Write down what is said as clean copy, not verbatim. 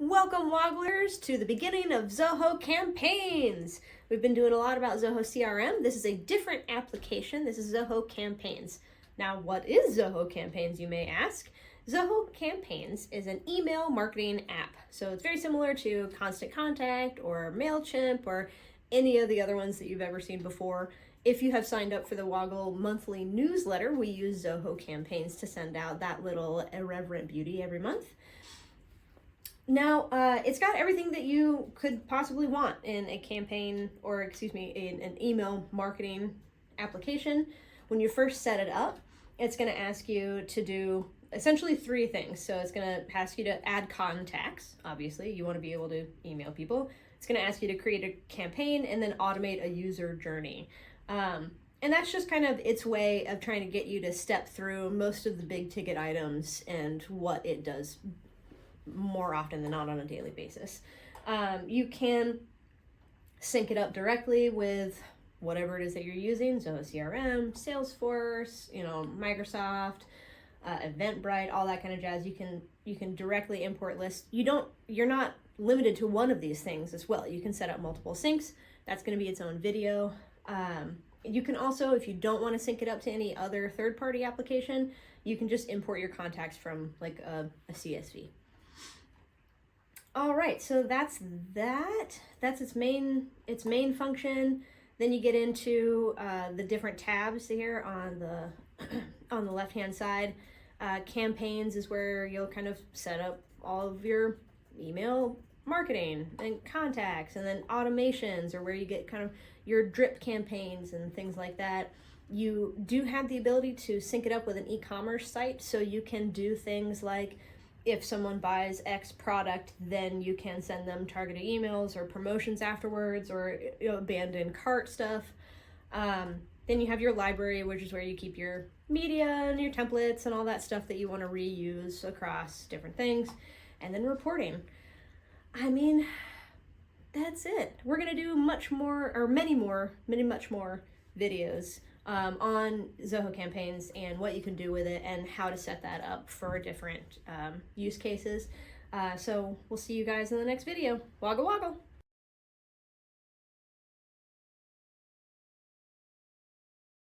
Welcome, Wogglers, to the beginning of Zoho Campaigns. We've been doing a lot about Zoho CRM. This is a different application. This is Zoho Campaigns. Now, what is Zoho Campaigns, you may ask? Zoho Campaigns is an email marketing app. So it's very similar to Constant Contact or MailChimp or any of the other ones that you've ever seen before. If you have signed up for the Woggle monthly newsletter, we use Zoho Campaigns to send out that little irreverent beauty every month. Now, it's got everything that you could possibly want in a campaign, or an email marketing application. When you first set it up, it's going to ask you to do essentially three things. So it's going to ask you to add contacts. Obviously, you want to be able to email people. It's going to ask you to create a campaign and then automate a user journey. And that's just kind of its way of trying to get you to step through most of the big ticket items and what it does more often than not on a daily basis. You can sync it up directly with whatever it is that you're using, Zoho CRM, Salesforce, Microsoft, Eventbrite, all that kind of jazz. You can directly import lists. You're not limited to one of these things as well. You can set up multiple syncs. That's going to be its own video. You can also, if you don't want to sync it up to any other third-party application, you can just import your contacts from like a CSV. All right, so that's its main function. Then you get into the different tabs here on the left hand side. Campaigns is where you'll kind of set up all of your email marketing and contacts, and then automations are where you get kind of your drip campaigns and things like that. You do have the ability to sync it up with an e-commerce site, so you can do things like, if someone buys X product, then you can send them targeted emails or promotions afterwards, or abandoned cart stuff. Then you have your library, which is where you keep your media and your templates and all that stuff that you want to reuse across different things. And then reporting. I mean, that's it. We're going to do much more videos on Zoho Campaigns and what you can do with it and how to set that up for different use cases. So we'll see you guys in the next video. Woggle woggle.